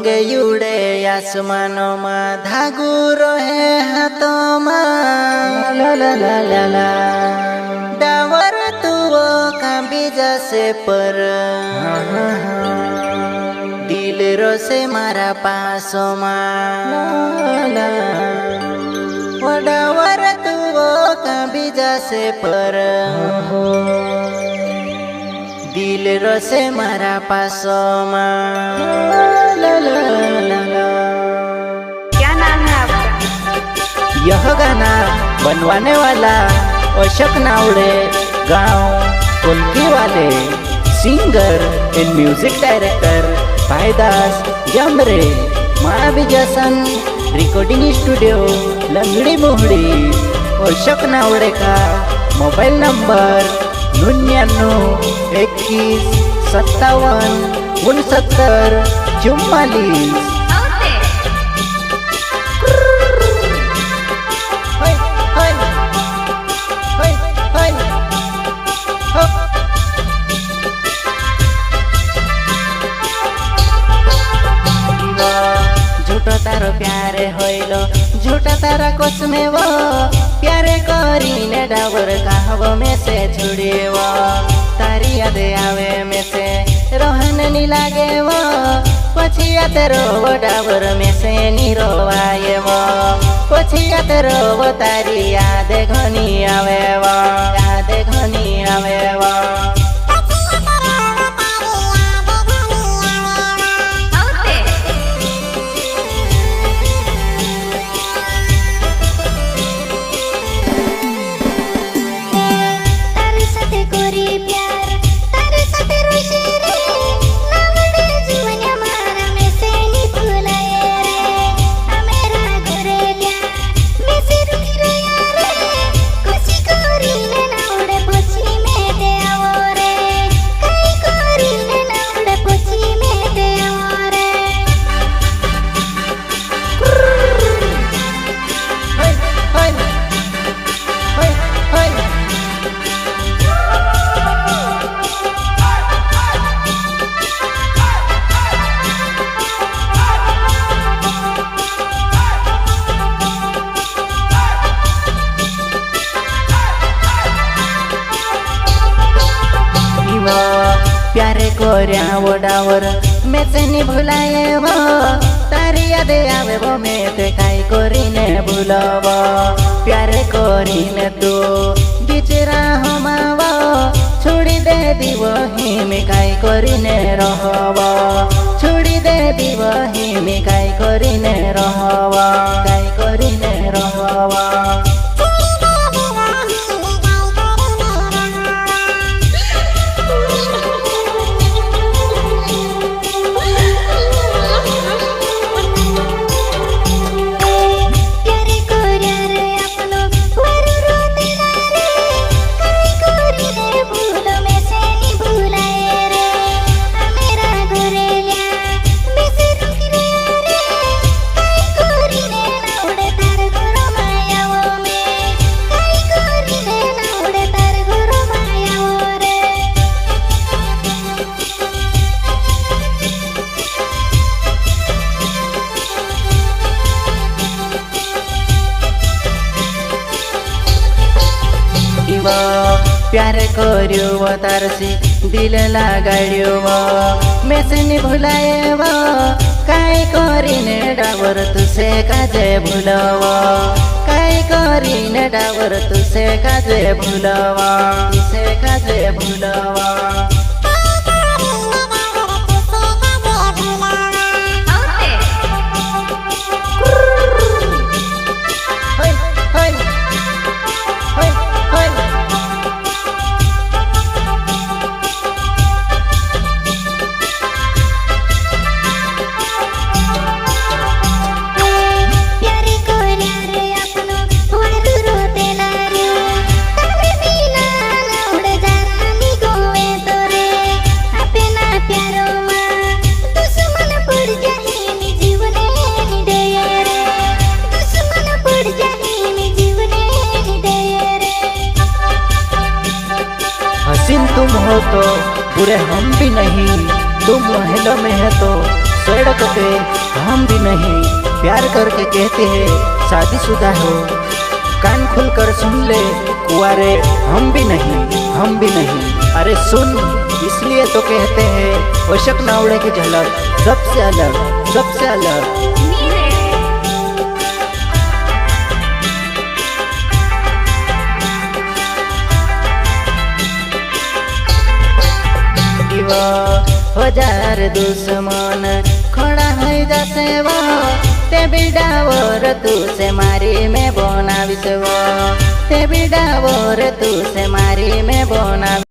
પતંગે ઉડે આસમાનોમાં, ધાગુ રહે હાથોમાં, લા લા લા લા લા. ડાવર તુઓ કાંબી જશે પર, દિલ રોશે મારા પાસોમાં. ડાવર તુઓ કાંબી જશે પર, दिल रोसे मारा पासों क्या नाम है आपका? यह गाना बनवाने वाला अशोक नावड़े, गांव कुल्की वाले, singer and music director Bhaidas Jamre, महाविजयसन रिकॉर्डिंग स्टूडियो लंगड़ी मोहड़ी. अशोक नावड़े का मोबाइल नंबर 99-51-57-69-44. झूठो तारो प्यारे होइलो, झूठा तारा कोस में वो प्यारे करीने डावर कहवो में से छुड़ेवो. तारी याद आवे में से रोहन नी लागे वो, पछी याद रोवो डावर में से नी रोवाये वो, पछी याद रोवो तारी याद घनी आवे वो, याद घनी आवे वो. प्यारे कोर्या वो डावर मैं से नी भुलाए वो, तारी याद आवे वो मैं ते काई कोरीने भूलवो. प्यारे कोरीने तू बिचरा हमावो, छोड़ी दे दीवो ही मैं काई कोरीने रहवो, छोड़ी दे दीवो ही मैं काई कोरीने रहवो, काई कोरीने रहवो. प्यारे कर्यो वो तारसी दिल लगाड्यो वो, मैं से नी भुलाए वो, काई करीने डावर तुसे काजे भूलवो, काई करीने डावर तुसे काजे भूलवो, तुसे काजे भूलवो. हसीन तुम हो तो बुरे हम भी नहीं, तुम महलों में है तो सड़क पे हम भी नहीं प्यार करके कहते हैं शादीशुदा हो। कान खुलकर सुन ले कुआरे हम भी नहीं। अरे सुन, इसलिए तो कहते हैं अशोक नावड़े की झलक सबसे अलग। हजार दुश्मन खड़ा है जैसे वो ते बिडावर तू से मारी में बनाविस वो ते बिडावर तू से मारी में बनाविस।